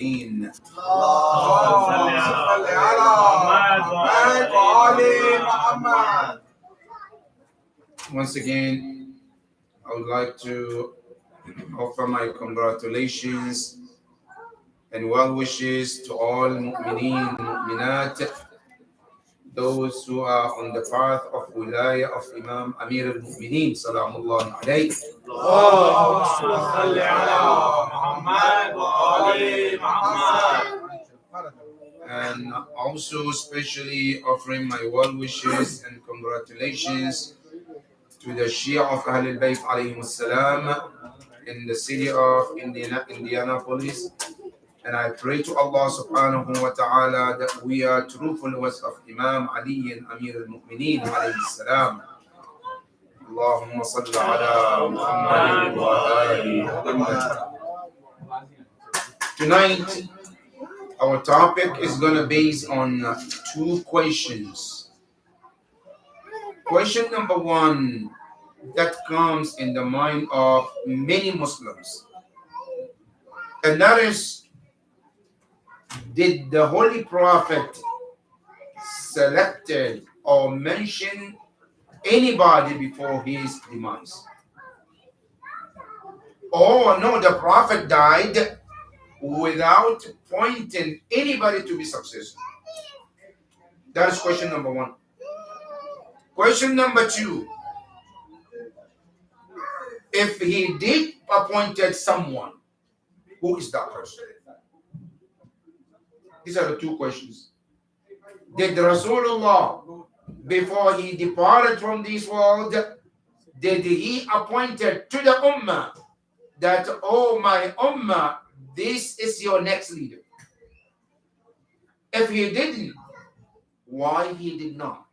اللهم صل على محمد وآل محمد. Once again, I would like to offer my congratulations and well wishes to all mu'mineen, mu'minat, those who are on the path of wilayah of Imam Amir al-Mu'mineen, salamullah alayhi. اللهم صل على محمد وآل محمد. And also especially offering my well wishes and congratulations to the Shia of Ahlul Bayt alayhim salam in the city of Indianapolis. And I pray to Allah subhanahu wa ta'ala that we are true followers of Imam Ali and Amir al-Mu'mineen alayhi salam. Allahumma salli ala Muhammad wa ali Muhammad. Tonight, our topic is going to base on two questions. Question number one that comes in the mind of many Muslims, and that is, did the Holy Prophet selected or mention anybody before his demise? Oh no, the Prophet died without pointing anybody to be successful. That is question number one. Question number two, if he did appointed someone, who is that person? These are the two questions. Did Rasulullah, before he departed from this world, did he appointed to the ummah that, oh my ummah, this is your next leader? If he didn't, why he did not?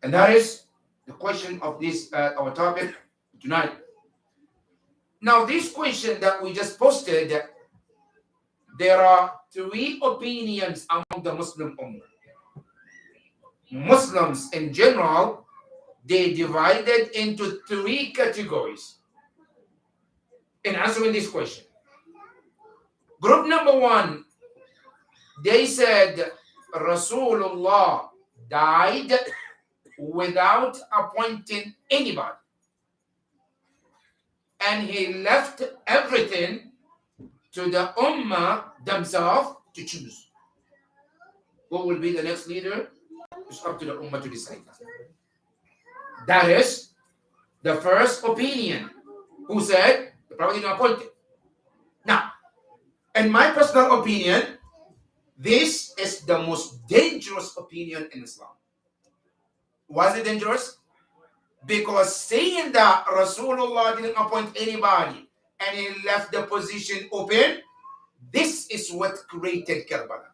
And that is the question of this our topic tonight. Now, this question that we just posted, there are three opinions among the Muslim ummah. Muslims in general, they divided into three categories in answering this question. Group number one, they said Rasulullah died without appointing anybody, and he left everything to the ummah themselves to choose. Who will be the next leader? It's up to the ummah to decide. That is the first opinion, who said the Prophet did not appoint it. Now, in my personal opinion, this is the most dangerous opinion in Islam. Why is it dangerous? Because saying that Rasulullah didn't appoint anybody and he left the position open, this is what created Karbala.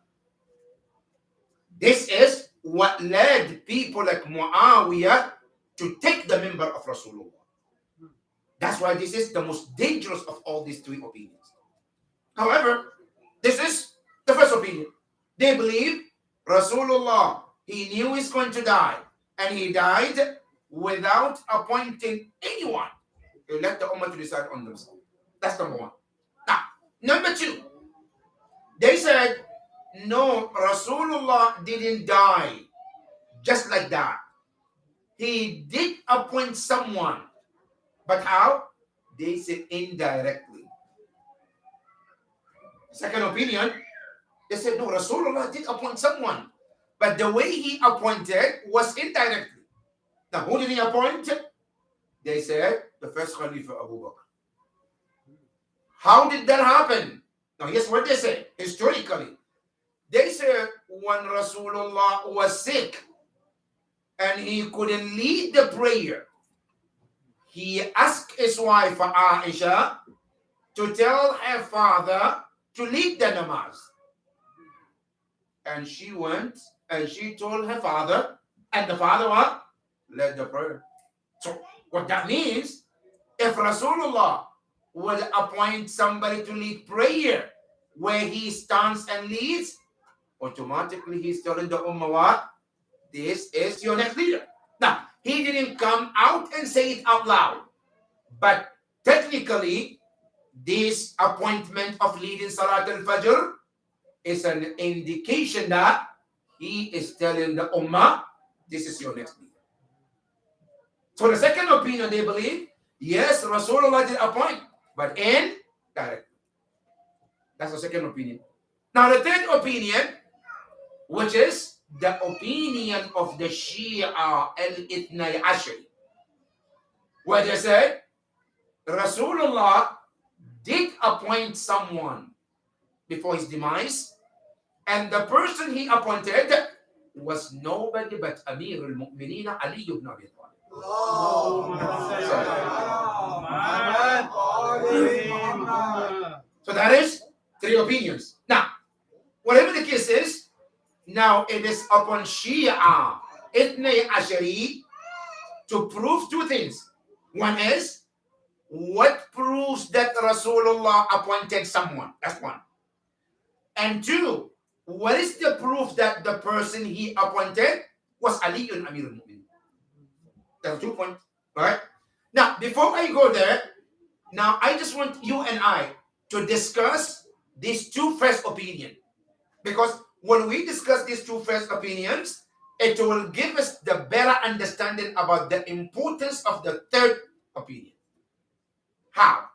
This is what led people like Muawiyah to take the member of Rasulullah. That's why this is the most dangerous of all these three opinions. However, this is the first opinion. They believe Rasulullah, he knew he's going to die, and he died without appointing anyone. He let the ummah to decide on themselves. That's number one. Now, number two, they said, no, Rasulullah didn't die just like that. He did appoint someone. But how? They said indirectly. Second opinion, they said, no, Rasulullah did appoint someone. But the way he appointed was indirectly. Now, who did he appoint? They said, the first Khalifa, Abu Bakr. How did that happen? Now, here's what they say, historically. They said, when Rasulullah was sick and he couldn't lead the prayer, he asked his wife, Aisha, to tell her father to lead the namaz. And she went and she told her father, and the father what? Led the prayer. So what that means, if Rasulullah would appoint somebody to lead prayer where he stands and leads, automatically he's telling the ummah what? This is your next leader. Now, he didn't come out and say it out loud, but technically this appointment of leading Salat al-Fajr is an indication that he is telling the Ummah, this is your next leader. So the second opinion, they believe, yes, Rasulullah did appoint, but indirectly. That's the second opinion. Now the third opinion, which is the opinion of the Shia al-Ithnai Ashari, where they said Rasulullah did appoint someone before his demise, and the person he appointed was nobody but Amir al-Mu'mineen Ali ibn Abi Talib. So that is three opinions. Now, whatever the case is, now it is upon Shia Ithnai Ashari to prove two things. One is, what proves that Rasulullah appointed someone? That's one. And two, what is the proof that the person he appointed was Ali and Amir al-Mu'minin? That's 2 points. Right? Now, before I go there, now I just want you and I to discuss these two first opinions. Because when we discuss these two first opinions, it will give us the better understanding about the importance of the third opinion. How?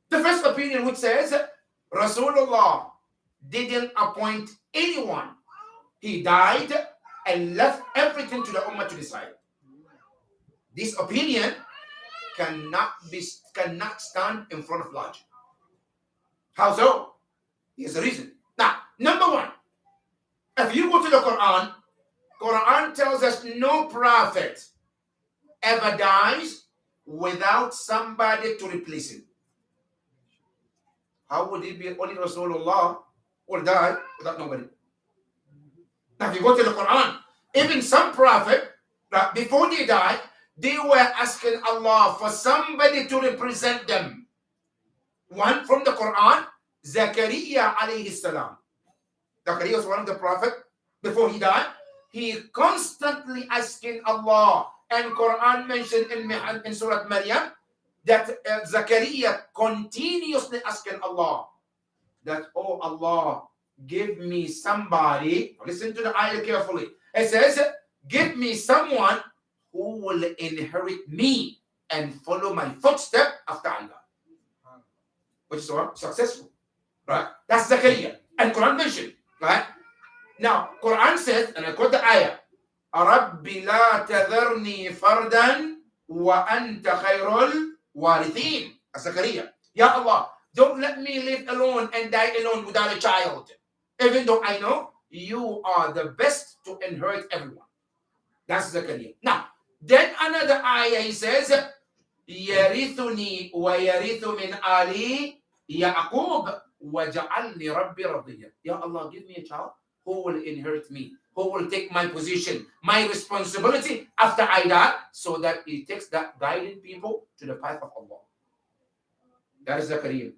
The first opinion, which says Rasulullah didn't appoint anyone. He died and left everything to the Ummah to decide. This opinion cannot stand in front of logic. How so? Here's the reason. Now, number one, if you go to the Quran tells us no prophet ever dies without somebody to replace him. How would it be only Rasulullah will die without nobody? Now, if you go to the Quran, even some prophet, before they died, they were asking Allah for somebody to represent them. One from the Quran, Zakaria alayhi salam. Zakaria was one of the prophets. Before he died, he constantly asking Allah. And Quran mentioned in Surah Maryam that Zakaria continuously asking Allah that, oh Allah, give me somebody. Listen to the ayah carefully. It says, give me someone who will inherit me and follow my footsteps after Allah. Which is what? Successful. Right? That's Zakaria. And Quran mentioned. Right? Now, Quran says, and I quote the ayah, رَبِّ لَا تَذَرْنِي فَرْدًا وَأَنْتَ خَيْرُ الْوَارِثِينَ. Zakaria. Ya Allah, don't let me live alone and die alone without a child. Even though I know you are the best to inherit everyone. That's Zakaria. Now, then another ayah, he says, يَرِثُنِي وَيَرِثُ مِنْ آلِي يَعْقُوبَ وَجَعَلْنِي رَبِّي رَضِيًّا. Ya Allah, give me a child who will inherit me, who will take my position, my responsibility after I die, so that he takes that guiding people to the path of Allah. That is Zakaria.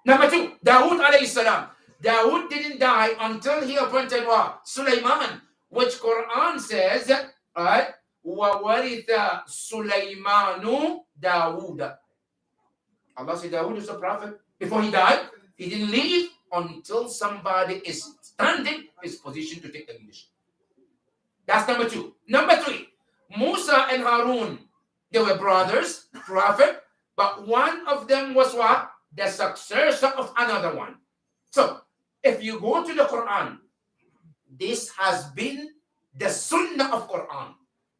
Number two, Dawood alayhi salam. Dawood didn't die until he appointed what? Sulaiman, which Quran says, right? وَوَرِثَ سُلَيْمَانُ دَاوُودَ. Allah said Dawood is a prophet. Before he died, he didn't leave until somebody is standing his position to take the leadership. That's number two. Number three, Musa and Harun, they were brothers, prophet, but one of them was what? The successor of another one. So, if you go to the Quran, this has been the sunnah of Quran,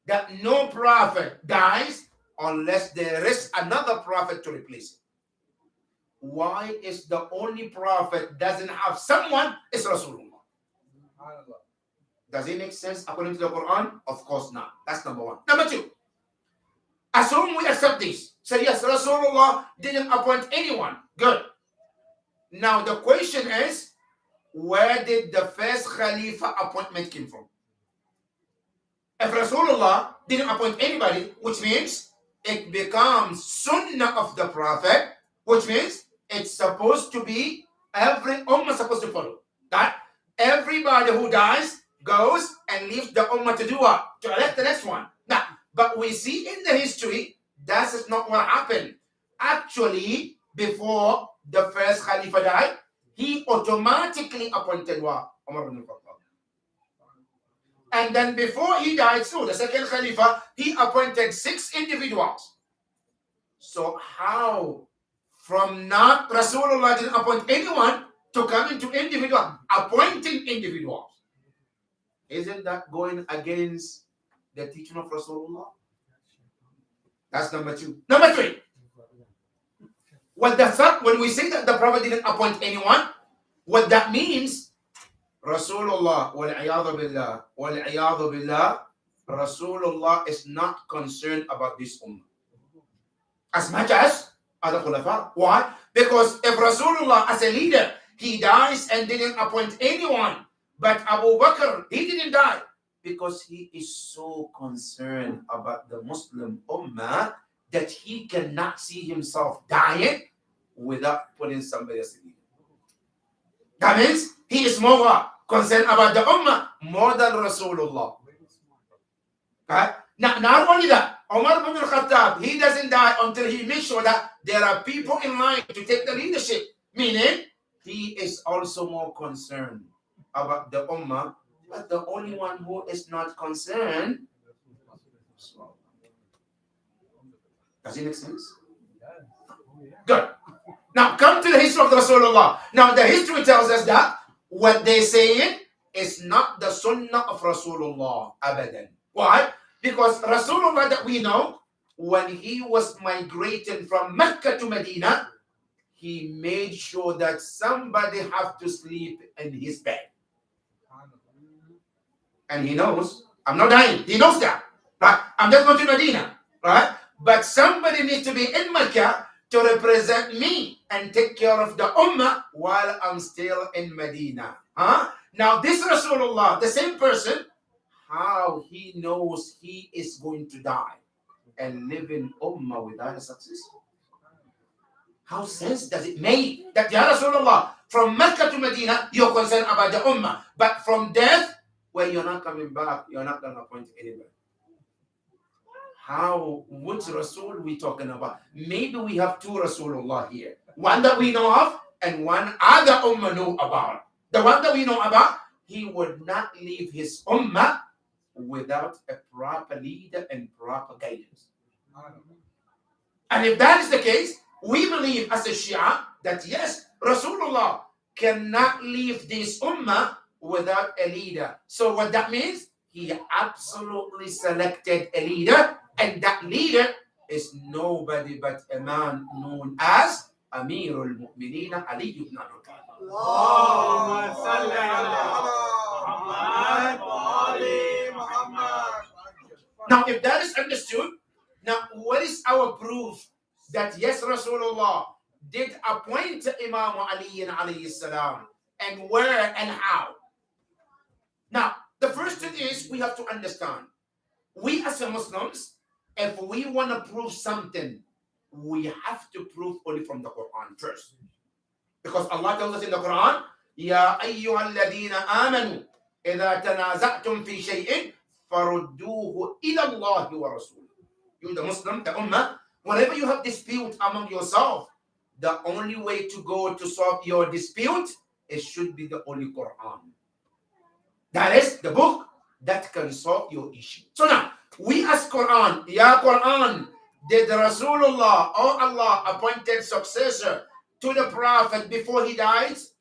that no prophet dies unless there is another prophet to replace him. Why is the only prophet doesn't have someone is Rasulullah? Does it make sense according to the Quran? Of course not. That's number one. Number two, assume we accept this. Say yes, Rasulullah didn't appoint anyone. Good. Now the question is, where did the first Khalifa appointment came from? If Rasulullah didn't appoint anybody, which means it becomes sunnah of the prophet, which means it's supposed to be every ummah supposed to follow. That everybody who dies goes and leaves the ummah to do what? To elect the next one. Now, but we see in the history, that is not what happened. Actually, before the first Khalifa died, he automatically appointed what? Umar ibn Khattab. And then before he died, so the second Khalifa, he appointed 6 individuals. So how from not Rasulullah didn't appoint anyone to come into individual, appointing individuals? Isn't that going against the teaching of Rasulullah? That's number 2. Number 3. What the fact when we say that the Prophet didn't appoint anyone, what that means, Rasulullah, wal-iyadhu billah, Rasulullah is not concerned about this ummah as much as other khulafa. Why? Because if Rasulullah as a leader, he dies and didn't appoint anyone, but Abu Bakr, he didn't die because he is so concerned about the Muslim ummah that he cannot see himself dying without putting somebody as a leader. That means he is more concerned about the ummah more than Rasulullah. Right? Now, not only that, Umar ibn Khattab, he doesn't die until he makes sure that there are people in line to take the leadership. Meaning, he is also more concerned about the ummah, but the only one who is not concerned. Does it make sense? Good. Now, come to the history of the Rasulullah. Now, the history tells us that what they say is not the sunnah of Rasulullah, abadan. Why? Because Rasulullah that we know, when he was migrating from Mecca to Medina, he made sure that somebody have to sleep in his bed. And he knows, I'm not dying. He knows that. Right? I'm just going to Medina. Right? But somebody needs to be in Mecca to represent me and take care of the ummah while I'm still in Medina. Huh? Now this Rasulullah, the same person, how he knows he is going to die and live in ummah without a success? How sense does it make that, Ya Rasulullah, from Mecca to Medina, you're concerned about the ummah, but from death, when you're not coming back, you're not going to appoint anybody? How, which Rasul we talking about? Maybe we have 2 Rasulullah here. One that we know of and one other ummah know about. The one that we know about, he would not leave his ummah without a proper leader and proper guidance. And if that is the case, we believe as a Shia that yes, Rasulullah cannot leave this ummah without a leader. So what that means, he absolutely selected a leader, and that leader is nobody but a man known as Amirul Mu'mineen Ali ibn Abi Talib. اللهم صل على محمد وآل محمد. Now, if that is understood, now what is our proof that yes, Rasulullah did appoint Imam Ali alayhi salam, and where and how? Now, the first thing is we have to understand, we as a Muslims, if we want to prove something, we have to prove only from the Quran first. Because Allah tells us in the Quran, Ya ayyuha alladhina amanu, idha tanaza'tum fi shay'in, farudduhu ila Allah wa rasul. You the Muslim, the Ummah, whenever you have dispute among yourself, the only way to go to solve your dispute, it should be the Holy Quran. That is the book that can solve your issue. So now, we ask Quran, Ya Quran, did Rasulullah or Allah appointed successor to the Prophet before he dies?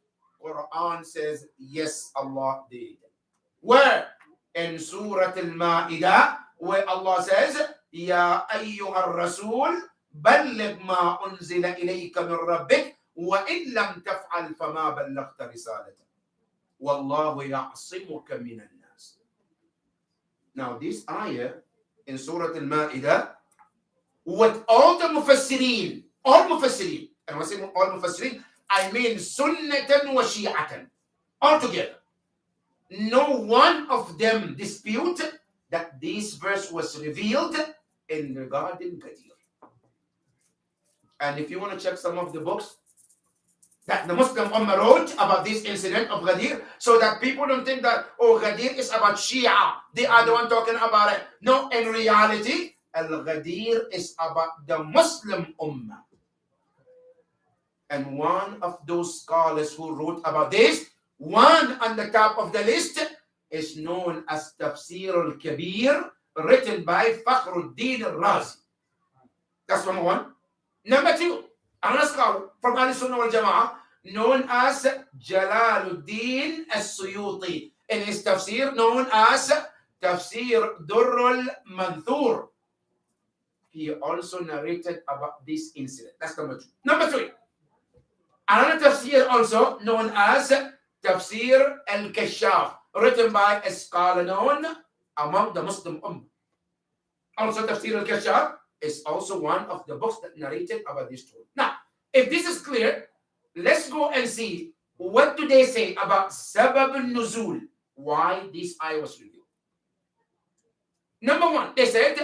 Quran says, yes, Allah did. Where? In Surah Al-Ma'idah, where Allah says, Ya ayyuha rasul, balligh ma unzila ilayka min rabbik, wa in lam taf'al fama ballaghta risalata. Wallahu ya'simuka minan nas. Now this ayah in Surah Al-Ma'idah, what all the Mufassirin, and when I say all Mufassirin, I mean Sunnatan wa Shi'atan, all together. No one of them dispute that this verse was revealed in regarding Ghadir. And if you want to check some of the books that the Muslim Ummah wrote about this incident of Ghadir, so that people don't think that, oh, Ghadir is about Shia, they are the one talking about it. No, in reality, Al-Ghadir is about the Muslim Ummah. And one of those scholars who wrote about this, one on the top of the list, is known as Tafsir al-Kabir, written by Fakhruddin al-Razi. That's number one. Number two, another scholar from Al-Sunnah wal Jama'ah, known as Jalaluddin al-Suyuti, in his tafsir known as Tafsir Durr al-Manthur. He also narrated about this incident. That's number two. Number three, another tafsir also known as Tafsir al-Kashaf, written by a scholar known among the Muslim Ummah. Also, Tafsir al-Kashaf is also one of the books that narrated about this story. Now, if this is clear, let's go and see what do they say about Sabab al-Nuzul, why this ayah was revealed. Number one, they said,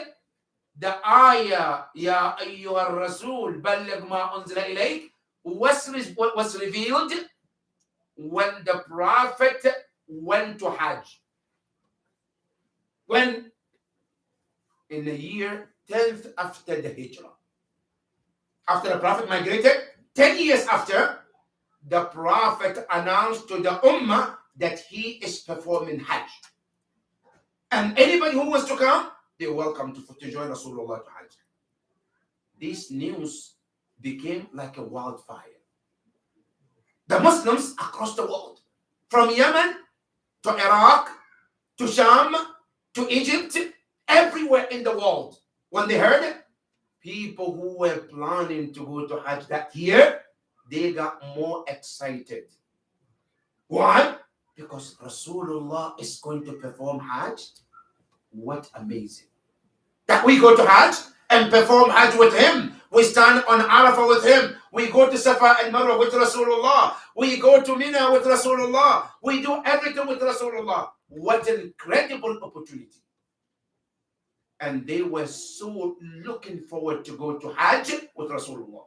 the ayah, Ya ayyuha rasul, balligh ma unzila ilayk, was revealed when the Prophet went to Hajj. When? In the year 10th after the Hijrah. After the Prophet migrated, 10 years after, the Prophet announced to the Ummah that he is performing Hajj. And anybody who wants to come, they're welcome to join Rasulullah to Hajj. This news became like a wildfire. The Muslims across the world, from Yemen to Iraq to Sham to Egypt, everywhere in the world, when they heard it, people who were planning to go to Hajj that year, they got more excited. Why? Because Rasulullah is going to perform Hajj. What amazing. That we go to Hajj and perform Hajj with him. We stand on Arafah with him. We go to Safa and Marwa with Rasulullah. We go to Mina with Rasulullah. We do everything with Rasulullah. What an incredible opportunity. And they were so looking forward to go to Hajj with Rasulullah.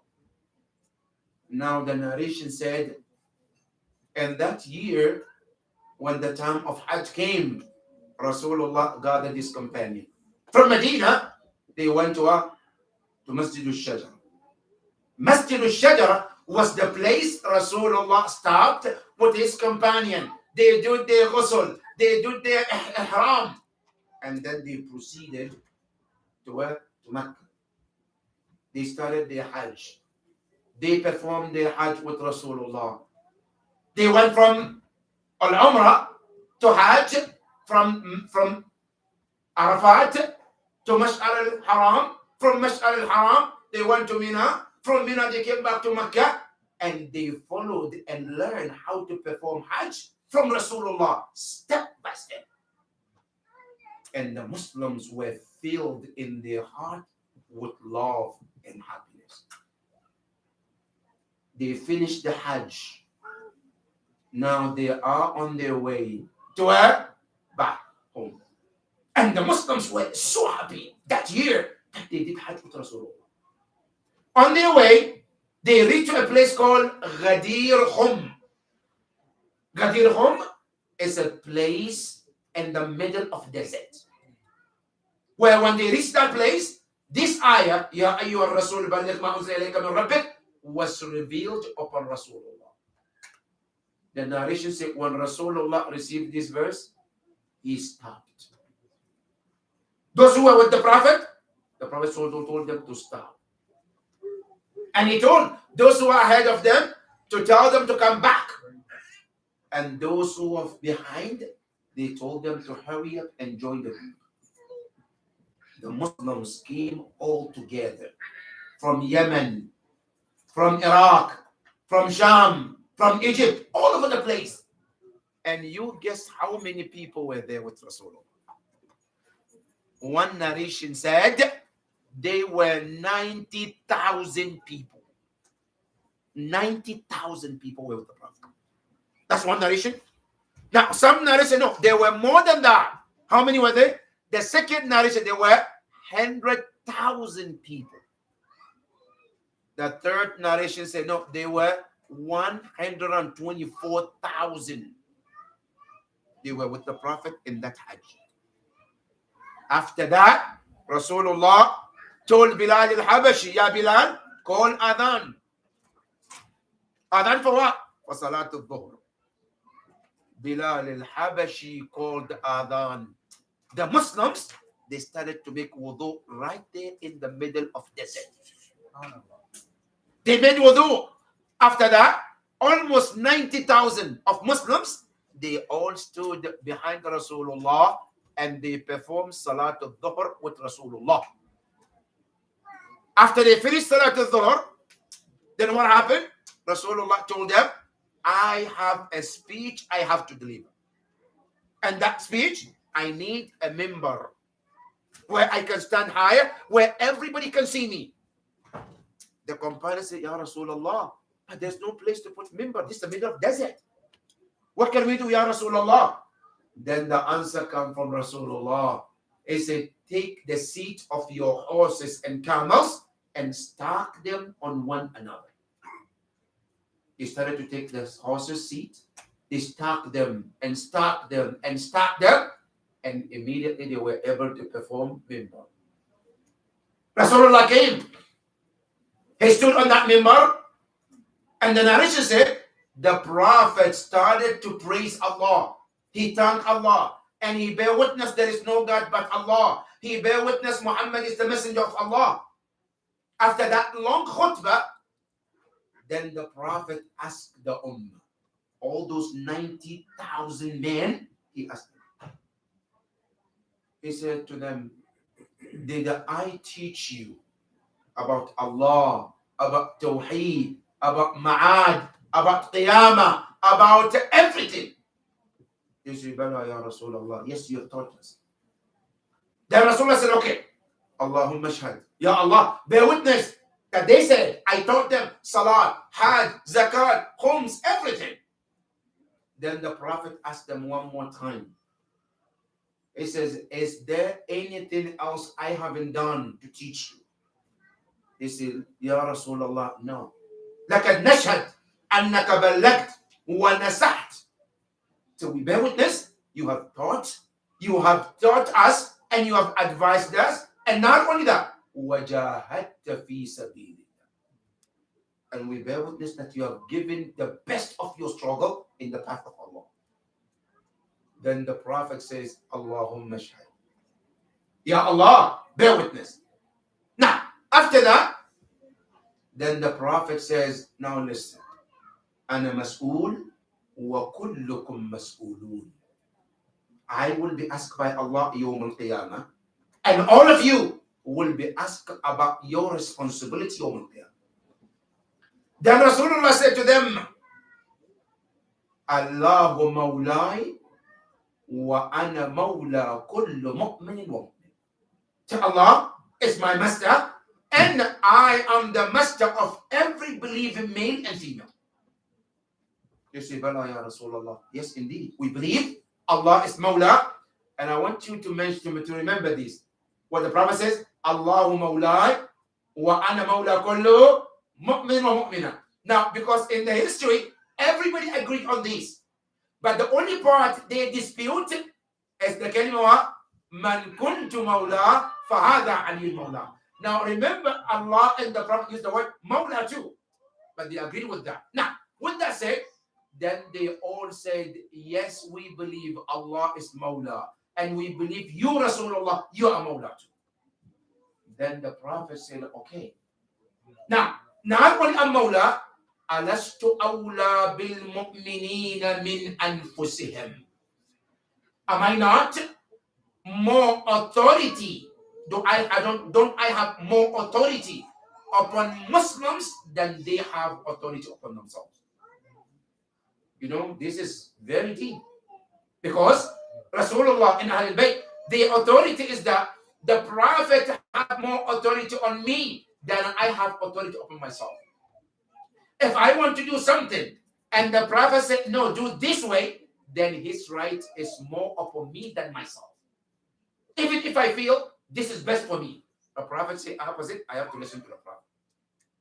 Now the narration said, and that year, when the time of Hajj came, Rasulullah gathered his companion. From Medina, they went to Masjid al-Shajara. Masjid al-Shajara was the place Rasulullah stopped with his companion. They did their ghusl, they did their ihram, and then they proceeded to Mecca. They started their Hajj. They performed their Hajj with Rasulullah. They went from Al-Umrah to Hajj, from Arafat to Mash'ar al-Haram. From Mash'ar al-Haram, they went to Mina. From Mina, they came back to Mecca. And they followed and learned how to perform Hajj from Rasulullah, step by step. And the Muslims were filled in their heart with love and happiness. They finished the Hajj. Now they are on their way to where? Back home. And the Muslims were so happy that year that they did Hajj with Rasulullah. On their way, they reached a place called Ghadir. Ghadir is a place in the middle of desert. Where when they reached that place, this ayah, Ya ayyuha rasul balligh ma unzila ilayka min rabbik, was revealed upon Rasulullah. The narration said when Rasulullah received this verse, he stopped. Those who were with the Prophet told them to stop. And he told those who were ahead of them to tell them to come back. And those who were behind, they told them to hurry up and join them. The Muslims came all together from Yemen, from Iraq, from Sham, from Egypt, all over the place. And you guess how many people were there with Rasulullah? One narration said they were 90,000 people. 90,000 people were with the Prophet. That's one narration. Now, some narration, no, there were more than that. How many were there? The second narration, there were 100,000 people. The third narration said, no, there were 124,000. They were with the Prophet in that Hajj. After that, Rasulullah told Bilal al-Habashi, Ya Bilal, call Adhan. Adhan for what? For Salatul Dhuhr. Bilal al-Habashi called Adhan. The Muslims, they started to make wudu right there in the middle of desert. They made wudu. After that, almost 90,000 of Muslims, they all stood behind Rasulullah and they performed Salatul Dhuhr with Rasulullah. After they finished Salatul Dhuhr, then what happened? Rasulullah told them, I have a speech I have to deliver. And that speech, I need a member where I can stand higher, where everybody can see me. The companion said, Ya Rasulullah, but there's no place to put member. This is the middle of desert. What can we do, Ya Rasulullah? Then the answer comes from Rasulullah. He said, take the seat of your horses and camels and stack them on one another. He started to take the horses' seat. They stacked them and stacked them and stacked them. And immediately they were able to perform member. Rasulullah came. He stood on that member. And the narration said, the Prophet started to praise Allah. He thanked Allah. And he bear witness there is no God but Allah. He bear witness Muhammad is the messenger of Allah. After that long khutbah, then the Prophet asked the Ummah, all those 90,000 men, he asked them. He said to them, did I teach you about Allah, about Tawheed, about Ma'ad, about Qiyamah, about everything? He said, Bala ya Rasulullah. Yes, you have taught us. Then Rasulullah said, okay, Allahumma shahad. Ya Allah, bear witness that they said, I taught them Salat, Hajj, Zakat, Khums, everything. Then the Prophet asked them one more time. He says, is there anything else I haven't done to teach you? He said, Ya Rasulullah, no. لَكَدْ نَشْهَدْ أَنَّكَ بَلَّغْتَ وَنَصَحْتَ. So we bear witness, you have taught us, and you have advised us, and not only that, وَجَاهَدْتَ فِي سَبِيلِ. And we bear witness that you have given the best of your struggle in the path of Allah. Then the Prophet says, Allahumma shahid. Ya Allah, bear witness. Now, after that, then the Prophet says, now listen. Ana mas'ul wa kullukum mas'ulun. I will be asked by Allah yawm al-qiyamah, and all of you will be asked about your responsibility yawm al-qiyamah. Then Rasulullah said to them, Allahu mawlai wa ana mawla kullu mu'minin wa mu'min. So Allah is my master, and I am the master of every believing male and female. You say, Bala ya Rasulullah. Yes, indeed. We believe Allah is Mawla. And I want you to remember this. What the Prophet says, Allahu Mawla wa ana Mawla kullu mu'min wa mu'mina. Now, because in the history, everybody agreed on this. But the only part they dispute is the kalima man kuntu Mawla fahada aliyul Mawla. Now, remember, Allah and the Prophet used the word Mawla too. But they agreed with that. Now, with that said, then they all said, yes, we believe Allah is Mawla. And we believe you, Rasulullah, you are Mawla too. Then the Prophet said, okay. Now, not only am Mawla, alastu awla bil mu'minina min anfusihim. Am I not more authority? Don't I have more authority upon Muslims than they have authority upon themselves? You know, this is very deep. Because Rasulullah in Ahlul Bayt, the authority is that the Prophet have more authority on me than I have authority upon myself. If I want to do something and the Prophet said, no, do this way, then his right is more upon me than myself. Even if I feel this is best for me, the Prophet said opposite, I have to listen to the Prophet.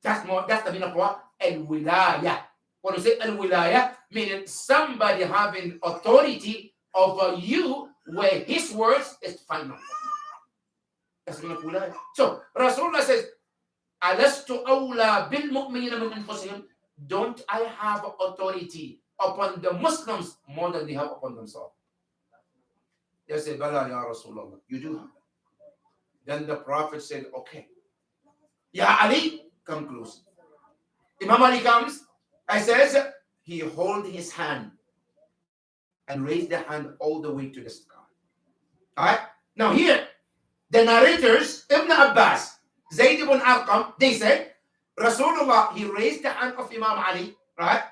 That's the meaning of what? Al-wilaya. When you say al-wilaya, meaning somebody having authority over you where his words is final. That's the meaning of wilaya. So Rasulullah says, Alastu awla bil mu'minina min anfusihim. don't I have authority upon the Muslims more than they have upon themselves? They said, Bala ya Rasulullah, you do have that. Then the Prophet said, okay. Ya Ali, come close. Imam Ali comes and says, he hold his hand and raised the hand all the way to the sky. Alright? Now here, the narrators, Ibn Abbas, Zayd ibn Arqam, they said, Rasulullah, he raised the hand of Imam Ali, right?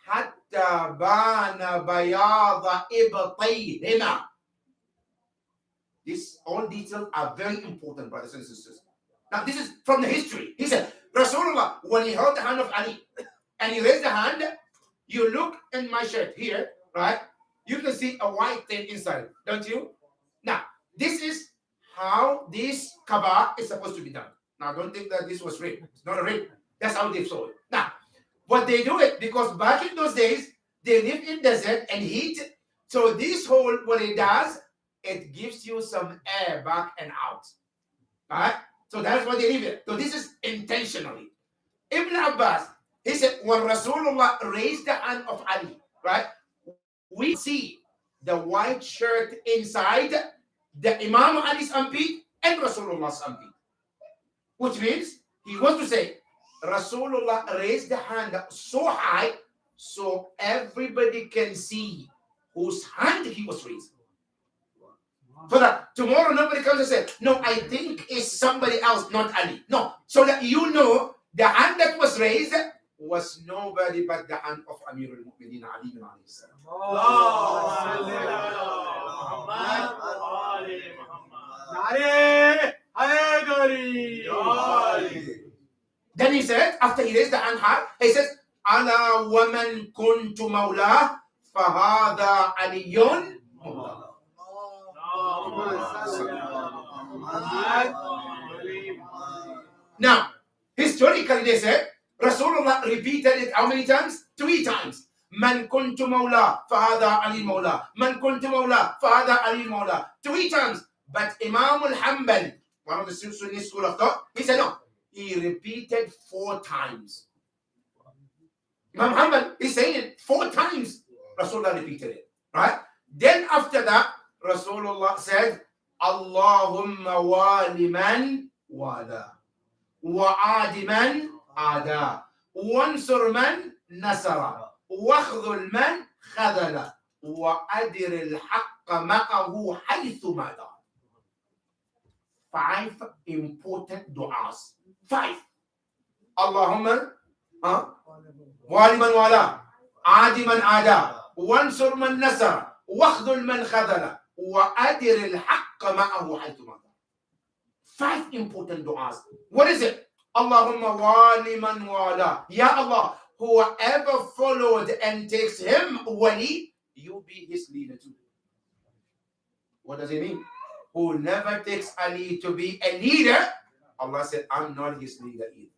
Hatta bana bayada ibtayhima. These all details are very important, brothers and sisters. Now, this is from the history. He said, Rasulullah, when he held the hand of Ali and he raised the hand, you look in my shirt here, right? You can see a white thing inside, don't you? Now, this is how this kaba is supposed to be done. Now, don't think that this was rape. It's not a rape. That's how they saw it. Now, what they do it because back in those days, they live in desert and heat. So this hole, what it does, it gives you some air back and out. All right? So that's what they leave it. So this is intentionally. Ibn Abbas, he said, when Rasulullah raised the hand of Ali, right? We see the white shirt inside the Imam Ali's armpit and Rasulullah's armpit. Which means he wants to say Rasulullah raised the hand so high so everybody can see whose hand he was raising. So that tomorrow nobody comes and says, no, I think it's somebody else, not Ali. No, so that you know the hand that was raised was nobody but the hand of Amir al-Mu'mineen Ali bin Ali. Then he said, after he raised the hand high, he says, Ala waman kuntu mawla, fahada aliyun mawla. Now, historically they said, Rasulullah repeated it how many times? 3 times. Man kuntu mawla, fahada ali mawla. Man kuntu mawla, fahada ali mawla. 3 times. But Imam al-Hanbal, one of the Sunni school of thought, he said no. He repeated 4 times. Imam Hanbal is saying it 4 times. Rasulullah repeated it. Right? Then after that, Rasulullah said, Allahumma wali man wala. Wa'adi man ada. Wansur man nasara. Wakhdhul man khadala. Wa'adir al-haqqa ma'ahu haythu mada. 5 important du'as. 5. Allahumma wali man wala. Adi man ada. Wansur man nasara. واخذل من خذل وأدر الحق معه حيث مضى. 5 important du'as. What is it? Allahumma wali man wala. Ya Allah, whoever followed and takes him wali, you be his leader too. What does it mean? Who never takes Ali to be a leader, Allah said, I'm not his leader either.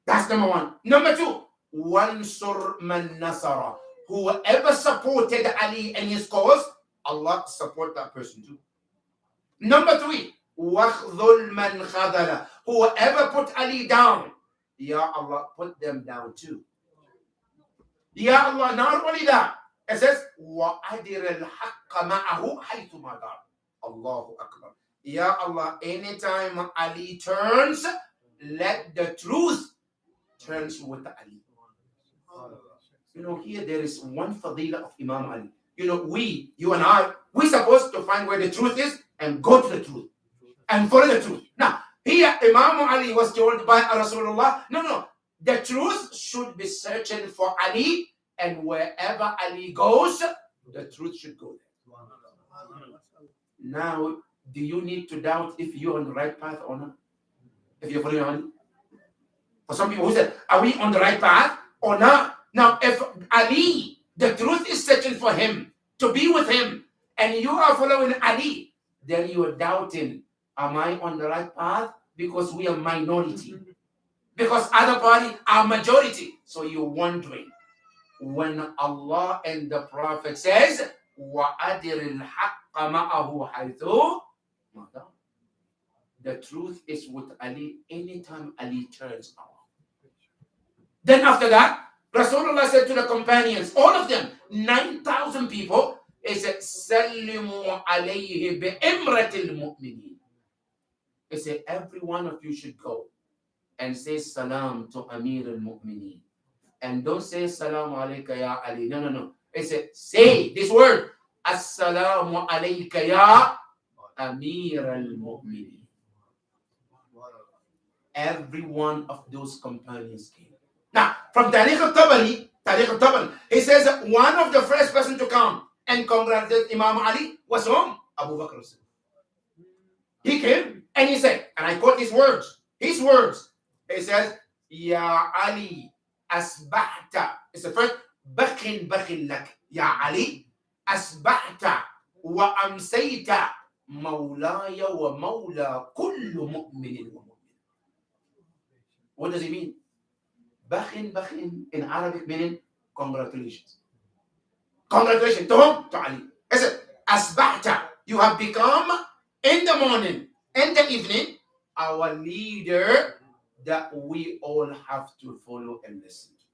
That's number 1. Number 2, wansur man nasara. Whoever supported Ali and his cause, Allah support that person too. Number 3, wakhdhul man khadala. Whoever put Ali down, Ya Allah, put them down too. Ya Allah, not only that, it says, وَأَدِرَ الْحَقَّ مَعَهُ حَيْثُ مَدَارَ. Allahu Akbar. Ya Allah, anytime Ali turns, let the truth turns with Ali. You know, here there is one fadila of Imam Ali. You know, you and I, we're supposed to find where the truth is and go to the truth and follow the truth. Now, here Imam Ali was told by Rasulullah, no, the truth should be searching for Ali, and wherever Ali goes, the truth should go there. Now, do you need to doubt if you're on the right path or not? If you're following Ali? For some people who said, are we on the right path or not? Now, if Ali, the truth is searching for him, to be with him, and you are following Ali, then you are doubting, am I on the right path? Because we are minority. Because other party are majority. So you're wondering. When Allah and the Prophet says, وَأَدِرِ الْحَقَّ مَعَهُ حَيْثُ مَضَى. The truth is with Ali anytime Ali turns out. Then after that, Rasulullah said to the companions, all of them, 9,000 people, he said, Sallimu alayhi bi imratil mu'minin. He said, every one of you should go and say salam to Amir al-Mu'mineen. And don't say salamu alayka ya Ali. No, no, no. He said, say this word, assalamu alayka ya Amir al-Mu'mineen. Every one of those companions came. Now, from Tariq al-Tabari, he says that one of the first person to come and congratulate Imam Ali was whom? Abu Bakr. He came and he said, and I quote his words, he says, Ya Ali, asbahta. It's the first, bakhin lak. Ya Ali, asbahta wa amsayta mawlaya wa mawla kullu mu'minin wa mu'min. What does it mean? Bakhin in Arabic meaning congratulations. Congratulations to whom? To Ali. I said, asbahta, you have become in the morning, in the evening, our leader that we all have to follow and listen to.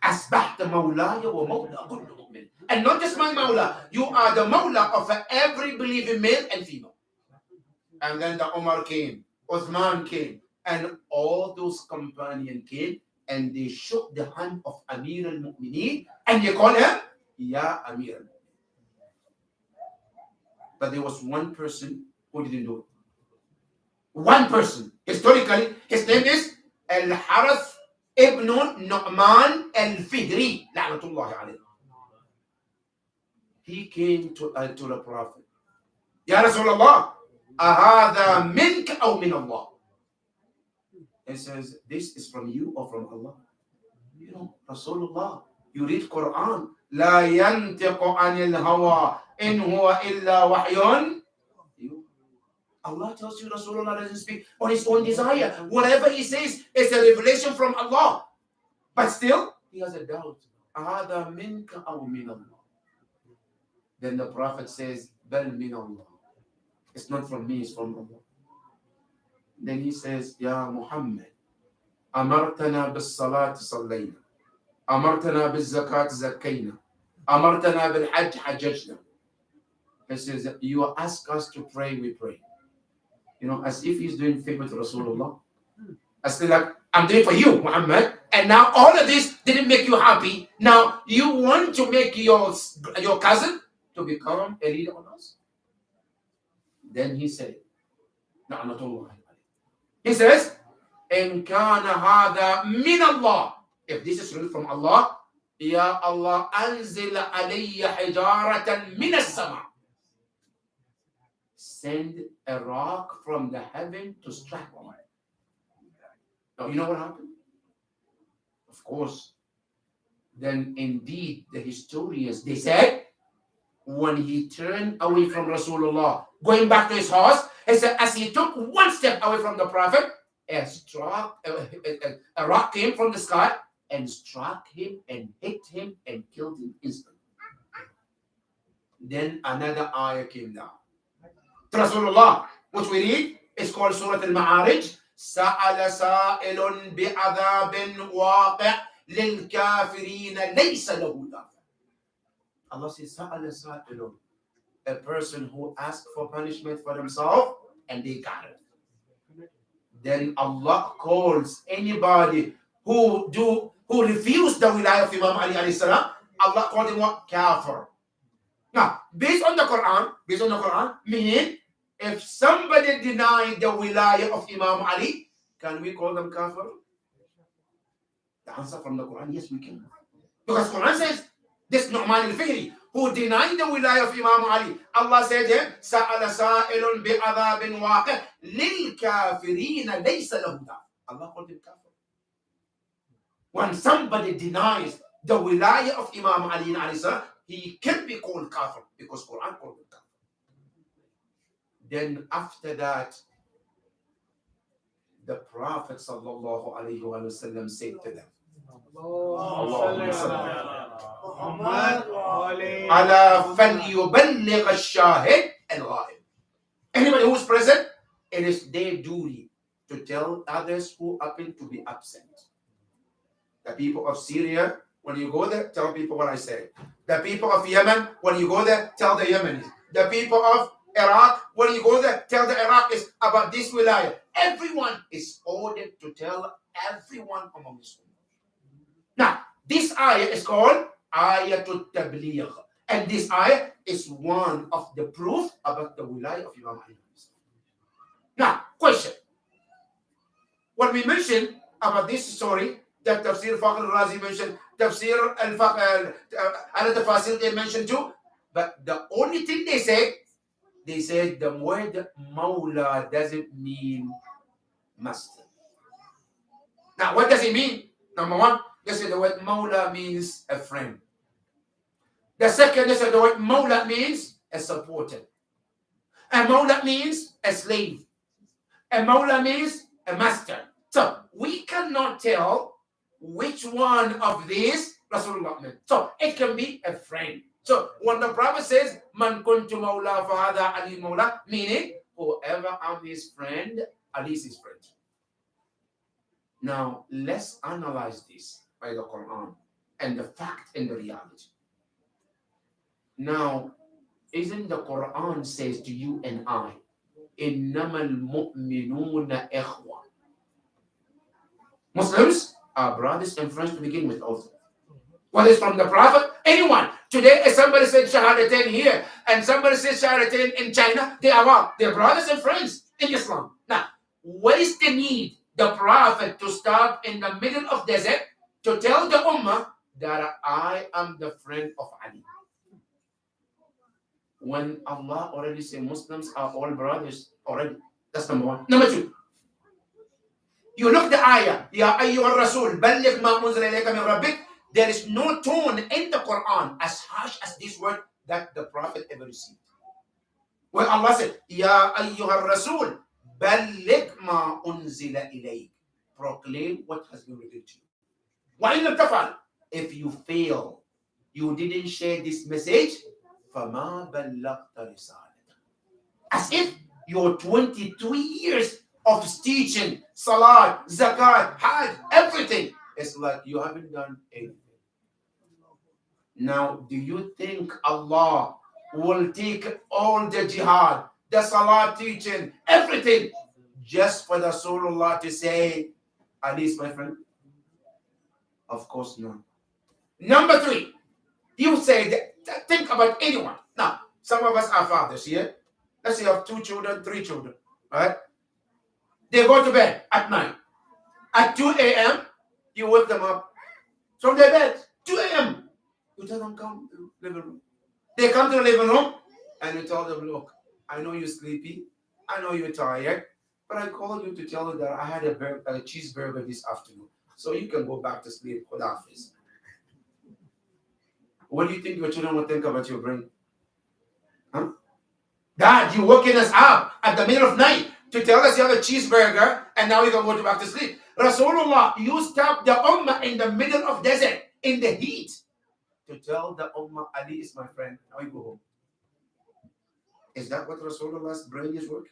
Asbahta mawlaya wa mawla kullu mu'min. And not just my mawla, you are the mawla of every believing male and female. And then the Umar came, Uthman came, and all those companions came, and they shook the hand of Amir al-Mu'mineen, and they called him, Ya Amir al-Mu'mineen. But there was one person who didn't do it. One person. Historically, his name is Al-Harith ibn Nu'man al-Fihri, la'natullahi alayhi. He came to the Prophet. Ya Rasulullah, ahadha minka aw min Allah? He says, this is from you or from Allah? You know, Rasulullah, you read Quran. La yantiqu anil hawa in huwa illa wahyun. Allah tells you Rasulullah doesn't speak on his own desire. Whatever he says is a revelation from Allah. But still, he has a doubt. Ahada minka aw min Allah? Then the Prophet says, Bal min Allah. It's not from me, it's from Allah. Then he says, Ya Muhammad, amartana bis salat sallayna, amartana bis zakat zakkayna, amartana bil hajj hajjajna. He says, you ask us to pray, we pray. You know, as if he's doing favor to Rasulullah. As if like, I'm doing for you, Muhammad, and now all of this didn't make you happy. Now you want to make your cousin to become a leader on us. Then he said, Na'natullah. He says, In kana hada min Allah. If this is really from Allah, Ya Allah, anzil alayya hijaratan min as-sama. Send a rock from the heaven to strike me. Now, you know what happened? Of course. Then indeed, the historians, they said, when he turned away from Rasulullah, going back to his house, he said, as he took one step away from the Prophet, a rock came from the sky and struck him and hit him and killed him instantly. Then another ayah came down. To Rasulullah, which we read, is called Surah Al-Ma'arij. سأل سائل بعذاب واقع للكافرين ليس له دافع. Allah says, سأل سائل, a person who asked for punishment for himself and they got it. Then Allah calls anybody who refused the wilayah of Imam Ali alayhi salam, Allah called him what? Kafir. Now, based on the Quran, meaning if somebody denied the wilayah of Imam Ali, can we call them kafir? The answer from the Quran, yes, we can. Because Quran says, this Nu'man al-Fihri, who denied the wilayah of Imam Ali, Allah said him, سَأَلَ سَائِلٌ بِعَذَابٍ وَاقِعٍ لِلْكَافِرِينَ لَيْسَ لَهُ دَافِعٌ. Allah called him kafir. When somebody denies the wilayah of Imam Ali alayhi salam, he can be called kafir because Quran called him kafir. Then after that, the Prophet sallallahu alayhi wa sallam said to them, Ala falyuballigh ash-shahid al-ghaib. Anybody who is present, it is their duty to tell others who happen to be absent. The people of Syria, when you go there, tell people what I say. The people of Yemen, when you go there, tell the Yemenis. The people of Iraq, when you go there, tell the Iraqis about this wilayah. Everyone is ordered to tell everyone among us. Now, this ayah is called Ayatul Tabligh. And this ayah is one of the proof about the wilayah of Imam Ali. Now, question. When we mentioned about this story, that Tafsir Fakhr al-Razi mentioned, Tafsir al-Tafasir they mentioned too, but the only thing they said the word Mawla doesn't mean master. Now, what does it mean? Number one, they said the word Mawla means a friend. The second, they said the word Mawla means a supporter. And Mawla means a slave. And Mawla means a master. So we cannot tell which one of these Rasulullah meant. So it can be a friend. So when the Prophet says, Man kuntu Mawla fahada Ali Mawla, meaning whoever I'm his friend, Ali is his friend. Now let's analyze this by the Quran and the fact and the reality. Now, isn't the Quran says to you and I, إِنَّمَا الْمُؤْمِنُونَ إِخْوَةٌ. Muslims are brothers and friends to begin with also. Whether it's from the Prophet, anyone. Today, if somebody said Shahadatain here, and somebody says Shahadatain in China, they are what? They're brothers and friends in Islam. Now, what is the need, the Prophet, to stop in the middle of desert to tell the Ummah that I am the friend of Ali? When Allah already said Muslims are all brothers already. That's number one. Number two, you look the ayah, Ya ayyuha rasul, balligh ma unzila ilayka min rabbik. There is no tone in the Quran as harsh as this word that the Prophet ever received. When Allah said, Ya ayyuha rasul, balligh ma unzila ilayk. Proclaim what has been revealed to you. Wa in lam taf'al. If you fail, you didn't share this message, فَمَا بَلَّغْتَ رِسَالَتَهُ. As if your 23 years of teaching, salat, zakat, hajj, everything, it's like you haven't done anything. Now, do you think Allah will take all the jihad, the salat teaching, everything, just for the Rasulullah to say, Ali is my friend? Of course not. Number three, you say that, think about anyone. Now, some of us are fathers here. Let's say you have 2 children, 3 children, right? They go to bed at night. At 2 a.m., you wake them up from their bed. 2 a.m. You tell them, come to the living room. They come to the living room, and you tell them, look, I know you're sleepy. I know you're tired. But I called you to tell you that I had a cheeseburger this afternoon. So you can go back to sleep. Good office. What do you think your children will think about your brain? Huh? Dad, you're waking us up at the middle of night to tell us you have a cheeseburger and now you can go back to sleep. Rasulullah, you stopped the Ummah in the middle of desert, in the heat, to tell the Ummah, Ali is my friend. Now you go home. Is that what Rasulullah's brain is working?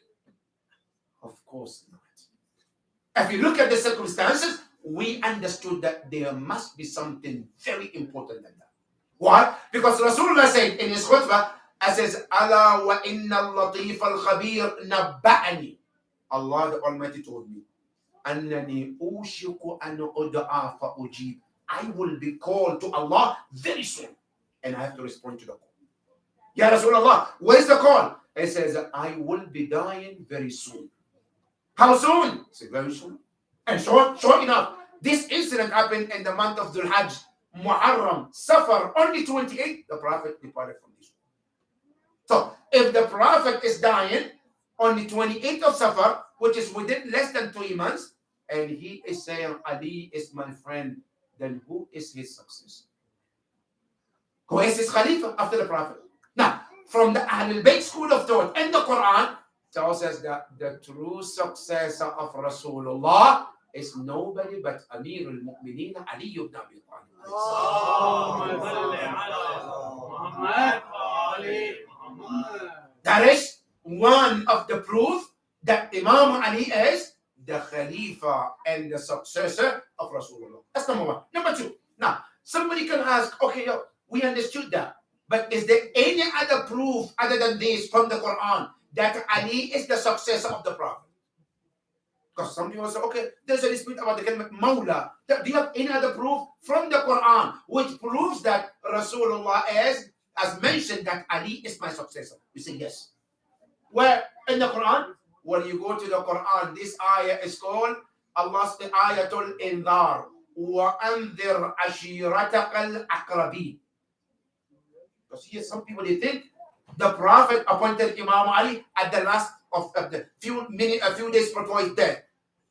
Of course not. If you look at the circumstances, we understood that there must be something very important than that. Why? Because Rasulullah said in his khutbah, says, Allah wa inna al-latif al-khabir nabba'ani. Allah the Almighty told me, Annani ushiku an ud'a fa ujib. I will be called to Allah very soon. And I have to respond to the call. Ya Rasulullah, where's the call? He says, I will be dying very soon. How soon? I said, very soon. And sure enough, this incident happened in the month of Dhul Hajj, Muharram, Safar, only 28, the Prophet departed from this world. So, if the Prophet is dying on the 28th of Safar, which is within less than 3 months, and he is saying, Ali is my friend, then who is his successor? Who is his Khalifa after the Prophet? Now, from the Ahlul Bayt school of thought and the Quran, tells us that the true successor of Rasulullah is nobody but Amir al-Mu'mineen Ali ibn Abi Talib. That is one of the proof that Imam Ali is the Khalifa and the successor of Rasulullah. That's number one. Number two, now, somebody can ask, okay, yo, we understood that. But is there any other proof other than this from the Quran that Ali is the successor of the Prophet? Because some people say, okay, there's a dispute about the kalima Mawla. Do you have any other proof from the Quran which proves that Rasulullah is, as mentioned, that Ali is my successor? You say yes. Where in the Quran? When you go to the Quran, this ayah is called Allah's the ayatul indar. وَأَنذِرْ عَشِيرَتَكَ الْأَقْرَبِينَ. Because here some people, they think the Prophet appointed Imam Ali at the last of the a few days before his death.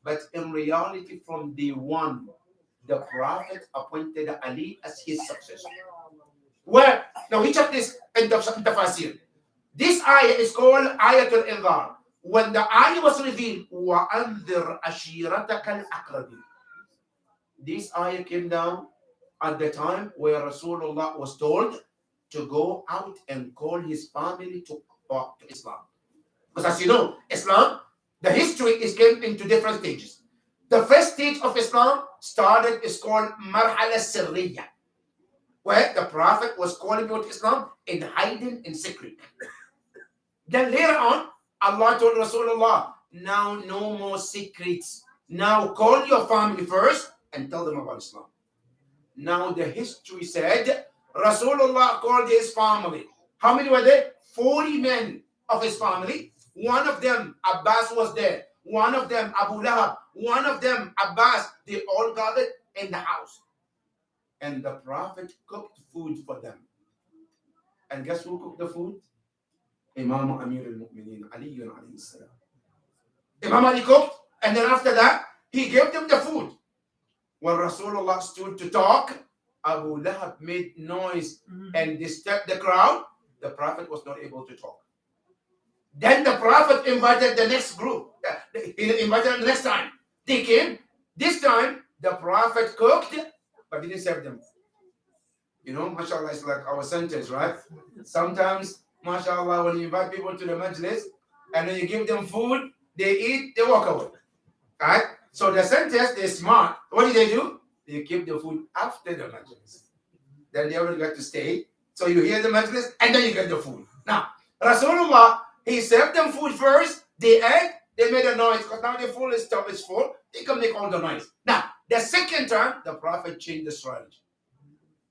But in reality, from day one, the Prophet appointed Ali as his successor. Where? Now we check this in the Tafsir. This ayah is called Ayatul Indar. When the ayah was revealed, وَأَنذِرْ عَشِيرَتَكَ الْأَقْرَبِينَ. This ayah came down at the time where Rasulullah was told to go out and call his family to Islam. Because as you know, Islam, the history is came into different stages. The first stage of Islam started is called Marhala Sirriya, where the Prophet was calling out Islam in hiding in secret. Then later on, Allah told Rasulullah, now no more secrets. Now call your family first and tell them about Islam. Now the history said, Rasulullah called his family. How many were there? 40 men of his family. One of them, Abbas, was there. One of them, Abu Lahab. One of them, Abbas. They all gathered in the house. And the Prophet cooked food for them. And guess who cooked the food? Imam Amir al-Mu'mineen, Ali alayhi salam. Imam Ali cooked, and then after that, he gave them the food. When Rasulullah stood to talk, Abu Lahab made noise and disturbed the crowd. The Prophet was not able to talk. Then the Prophet invited the next group. He invited them the next time. They came. This time, the Prophet cooked, but didn't serve them. You know, mashallah, it's like our sentence, right? Sometimes, mashallah, when you invite people to the majlis, and then you give them food, they eat, they walk away. Right? So the sentence, they're smart. What do? They keep the food after the majlis. Then they already got to stay. So you hear the majlis, and then you get the food. Now, Rasulullah, he served them food first. They ate. They made a noise because now their full stomach is full. They can make all the noise. Now, the second time, the Prophet changed the strategy.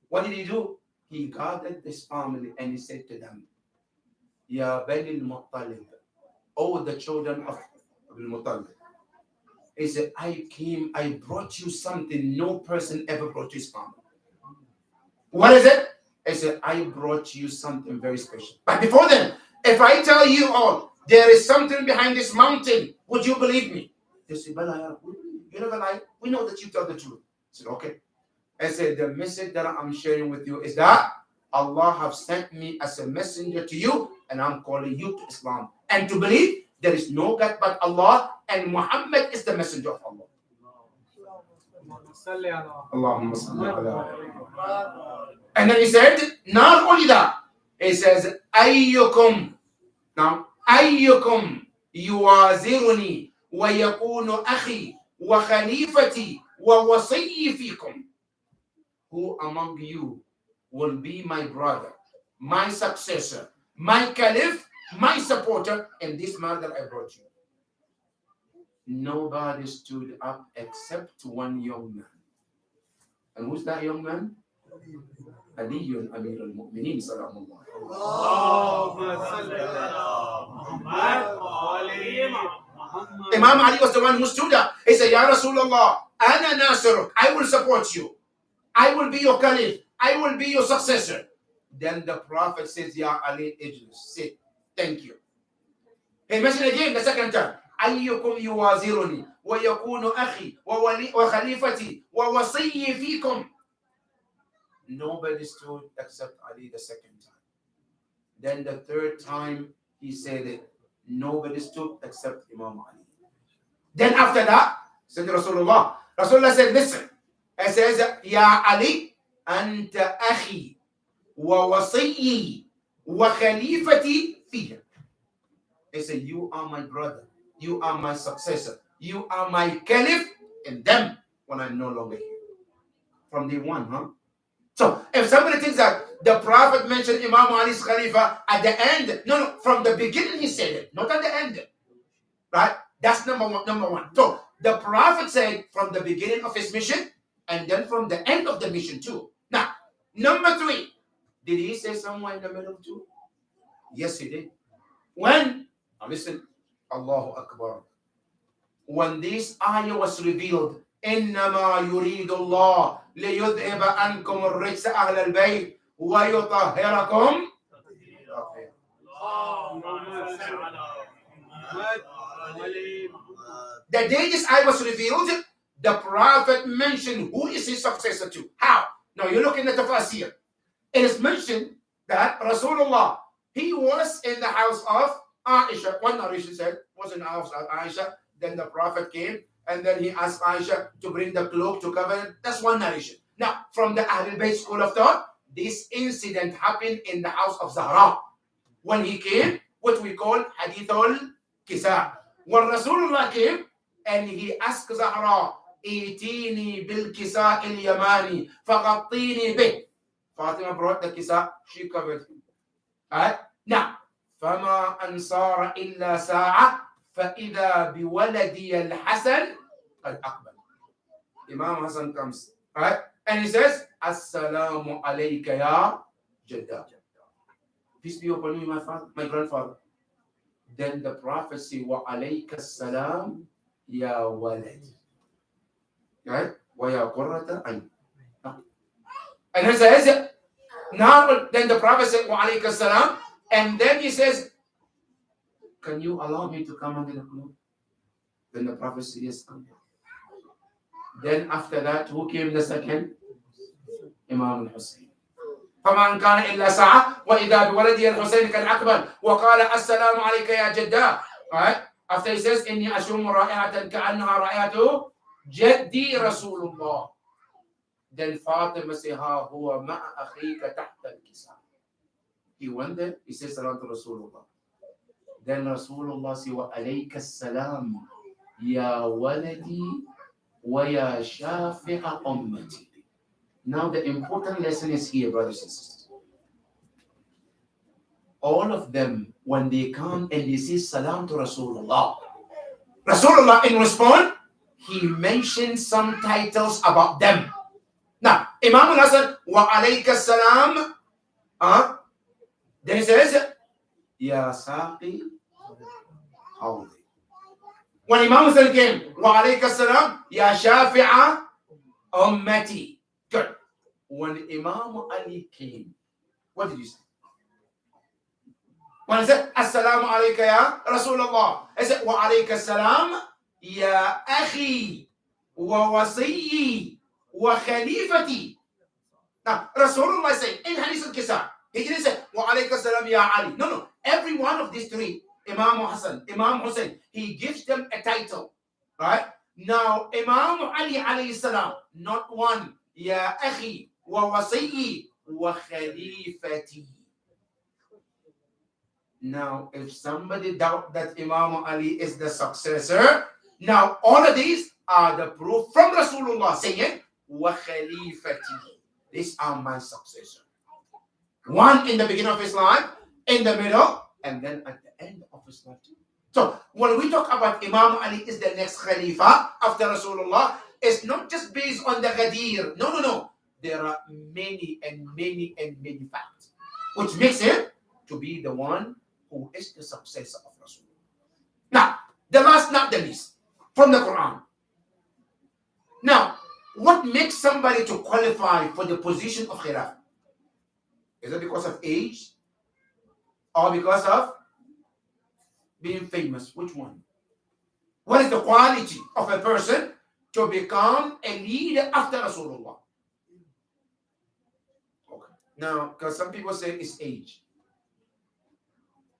What did he do? He gathered this family and he said to them, Ya Bani al-Muttalib, oh the children of al-Muttalib. He said, I brought you something no person ever brought to his family. What is it? He said, I brought you something very special. But before then, if I tell you all, there is something behind this mountain, would you believe me? They said, you never lie. We know that you tell the truth. I said, okay. I said, the message that I'm sharing with you is that Allah have sent me as a messenger to you, and I'm calling you to Islam. And to believe there is no God but Allah, and Muhammad is the messenger of Allah. Allahumma salli ala. And then he said, not only that, he says, Ayyukum. Now, Ayyukum yuwaziruni wa yakunu akhi wa khalifati wa wasiyyi fikum. Who among you will be my brother, my successor, my caliph, my supporter in this man that I brought you? Nobody stood up except one young man. And who's that young man? Ali Amir al-Mu'mineen sallallahu alayhi wa Imam Ali was the one who stood up. He said, Ya Rasulullah, ana nasiruk, I will support you. I will be your caliph. I will be your successor. Then the Prophet says, Ya Ali, Ijlis, sit. Thank you. He mentioned again the second time. Ayyukum yuwaziruni wa yakunu akhi wa khalifati wa wasiyyi fikum. Nobody stood except Ali the second time. Then the third time he said it. Nobody stood except Imam Ali. Then after that, said Rasulullah. Rasulullah said, listen. He says, Ya Ali, anta akhi wa wasiyyi wa khalifati fiha. He said, you are my brother. You are my successor. You are my caliph in them when I'm no longer here. from day one, huh? So if somebody thinks that the Prophet mentioned Imam Ali's Khalifa at the end, no, from the beginning he said it, not at the end. Right? That's number one. So the Prophet said from the beginning of his mission and then from the end of the mission too. Now, number 3, did he say somewhere in the middle too? Yes, he did. When, now listen, Allahu Akbar. When this ayah was revealed, إنما يريد الله ليذهب عنكم الرجس أهل البيت ويطهركم. The day this ayah was revealed, the Prophet mentioned who is his successor to. How? Now you're looking at the first here. It is mentioned that Rasulullah, he was in the house of Aisha. One narration said, was in the house of Aisha. Then the Prophet came and then he asked Aisha to bring the cloak to cover it. That's one narration. Now, from the Ahlul Bayt school of thought, this incident happened in the house of Zahra. When he came, what we call Hadith al-Kisa. When Rasulullah came and he asked Zahra, Itini bil kisa il yamani, faghattini bih. Fatima brought the kisa, she covered him. Alright? Now, فما أنصار إلا ساعة فإذا بولدي الحسن قد أقبل. Imam Hassan comes, right? And he says, Assalamu alayka ya Jadda. Peace be upon you, my father, my grandfather. Then the Prophet said, Wa alayka salam ya walad. Right? Wa ya qurrata ayn. And he says, now, then the Prophet said, Wa alayka salam. And then he says, can you allow me to come under the cloak? Then the Prophet said, yes, come. Then after that, who came the second? Imam al-Hussein. فَمَنْ كَانَ إِلَّا سَاعَةً وَإِذَا بِوَلَدِهِ الْحُسَيْنِ كَانَ أَقْبَلَ وَقَالَ السَّلَامُ عَلَيْكَ يَا جَدَّا. Right? After he says, إِنِّي أَشُمُّ رَائِحَةً كَأَنَّهَا رَائِحَةُ جَدِّي رَسُولُ اللَّهِ. Then Fatima said, هَا هُوَ مَعَ أَخِيكَ تَحْتَ الْكِسَاءِ. He went there, he says salam to Rasulullah. Then Rasulullah said, وَعَلَيْكَ السَّلَامُ يَا وَلَدِي وَيَا شَافِعَ أُمَّتِي. Now the important lesson is here, brothers and sisters. All of them, when they come and they say salam to Rasulullah, Rasulullah in response, he mentioned some titles about them. Now, Imam al-Hasan, wa alayka salam, then he says, Ya Saqi Hawdi. When Imam Hassan came, wa alayka salam, Ya Shafi'a Ummati. Good. When Imam Ali came, what did you say? When he said, Assalamu alayka ya Rasulullah, he said, wa alayka salam, Ya Akhi, wa Wasiyyi, wa Khalifati. Now, Rasulullah said, in Hadith al-Kisa, he didn't say, wa alayka salam, Ya Ali. No. Every one of these three, Imam Hassan, Imam Hussein, he gives them a title. Right? Now, Imam Ali alayhi salam, not one, Ya Akhi, wa Wasiyyi, wa Khalifati. Now, if somebody doubt that Imam Ali is the successor, now all of these are the proof from Rasulullah saying, wa Khalifati. These are my successor. One in the beginning of his life, in the middle, and then at the end of his life too. So when we talk about Imam Ali is the next Khalifa after Rasulullah, it's not just based on the Ghadir. No. There are many facts, which makes him to be the one who is the successor of Rasulullah. Now, the last, not the least, from the Quran. Now, what makes somebody to qualify for the position of Khilafah? Is it because of age? Or because of being famous? Which one? What is the quality of a person to become a leader after Rasulullah? Okay. Now, because some people say it's age.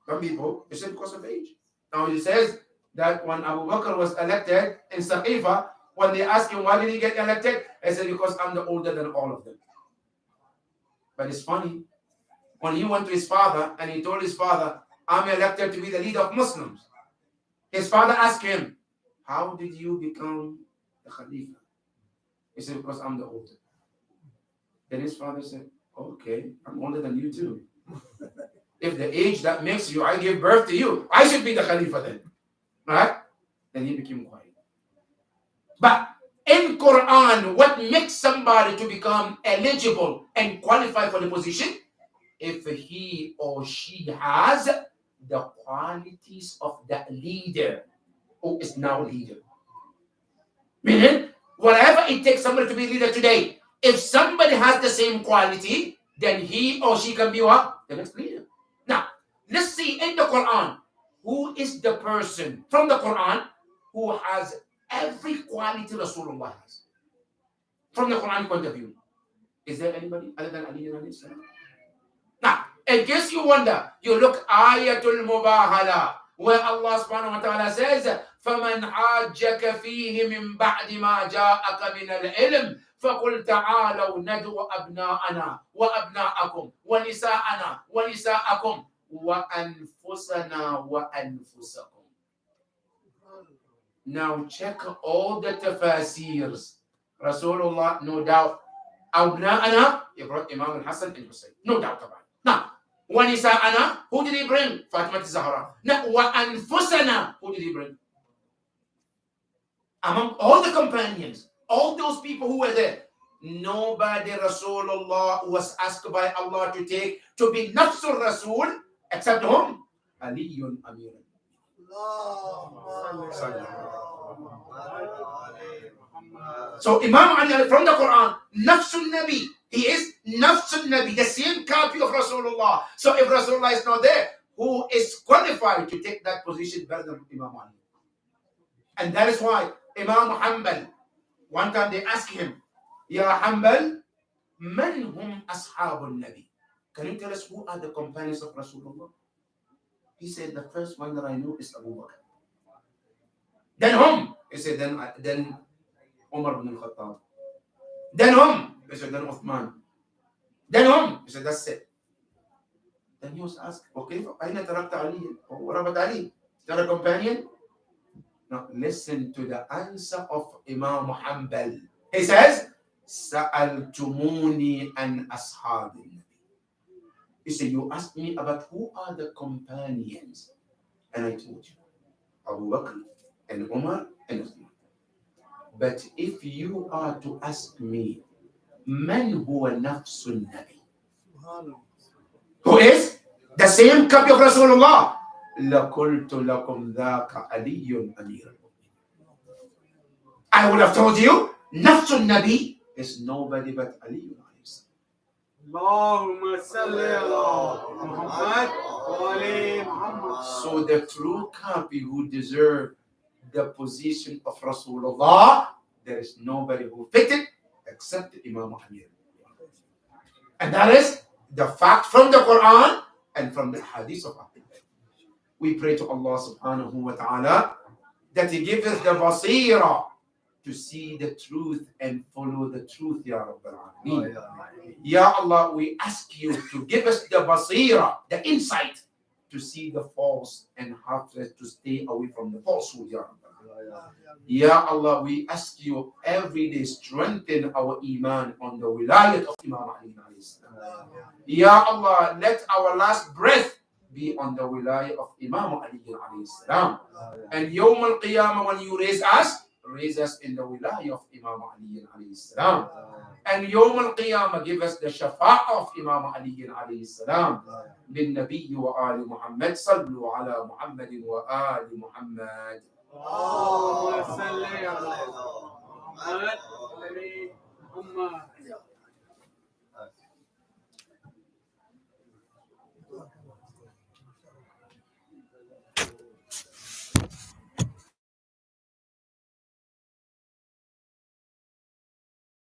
Some people, it's because of age. Now, it says that when Abu Bakr was elected in Saqifa, when they asked him, why did he get elected? He said, because I'm the older than all of them. But it's funny. When he went to his father and he told his father, I'm elected to be the leader of Muslims. His father asked him, how did you become the Khalifa? He said, because I'm the older. Then his father said, okay, I'm older than you too. If the age that makes you, I give birth to you, I should be the Khalifa then. Right? Then he became quiet. But in Quran, what makes somebody to become eligible and qualified for the position? If he or she has the qualities of that leader who is now leader. Meaning, whatever it takes somebody to be leader today, if somebody has the same quality, then he or she can be what? The next leader. Now, let's see in the Quran, who is the person from the Quran who has every quality Rasulullah has. From the Quran point of view. Is there anybody other than Ali and Islam? Now, in case you wonder, you look Ayatul Mubahala, where Allah subhanahu wa ta'ala says, فَمَنْ حَاجَّكَ فِيهِ مِنْ بَعْدِ مَا جَاءَكَ مِنَ الْعِلْمِ فَقُلْ تَعَالَوْا نَدْعُ أَبْنَاءَنَا وَأَبْنَاءَكُمْ وَنِسَاءَنَا وَنِسَاءَكُمْ وَأَنفُسَنَا وَأَنفُسَكُمْ. Now check all the tafasirs. Rasulullah, no doubt. أبناءنا, he brought Imam al-Hassan and Hussein. No doubt about it. Now, وَنِسَاءَنَا, who did he bring? Fatima al-Zahra. Now, وَأَنفُسَنَا, who did he bring? Among all the companions, all those people who were there, nobody Rasulullah was asked by Allah to take to be Nafsul Rasul except whom? Aliyun Amir. So Imam Ali from the Quran, Nafsul Nabi, he is Nafsul Nabi, the same copy of Rasulullah. So if Rasulullah is not there, who is qualified to take that position better than Imam Ali? And that is why Imam Hanbal, one time they asked him, Ya Hanbal, man hum ashabul Nabi? Can you tell us who are the companions of Rasulullah? He said, the first one that I know is Abu Bakr. Then whom? He said, then Umar ibn al-Khattab. Then whom? He said, then Uthman. Then whom? He said, that's it. Then he was asked, okay, أين تركت علي? What about Ali? Is that a companion? Now listen to the answer of Imam Hanbal. He says, سألتموني عن أصحاب النبي. He said, you asked me about who are the companions. And I told you, Abu Bakr and Umar and Uthman. But if you are to ask me, man huwa nafsul Nabi? Who is the same copy of Rasulullah? لَقُلْتُ لَكُمْ ذَاكَ عَلِيٌّ أَمِيرٌ. I would have told you, nafsul Nabi is nobody but Ali. Allahumma salli ala Muhammad wa ali Muhammad. So the true copy who deserve the position of Rasulullah, there is nobody who fit it except Imam Amir. And that is the fact from the Quran and from the hadith of Abdul. We pray to Allah subhanahu wa ta'ala that He gives us the basira to see the truth and follow the truth, Ya Rabbal Alameen. Ya Allah, we ask you to give us the basira, the insight to see the false and have to stay away from the falsehood, Ya Rabbal Alameen. Ya Allah, we ask you every day strengthen our iman on the wilayat of Imam Ali. Ya Allah, let our last breath be on the wilayah of Imam Ali. And Yawm al-Qiyamah, when you raise us in the wilayah of Imam Ali. And Yawm al-Qiyamah, give us the shafa'ah of Imam Ali. Bin Nabi wa Ali Muhammad, sallu ala Muhammadin wa Ali Muhammad. اللهم صل على محمد وعلى محمد.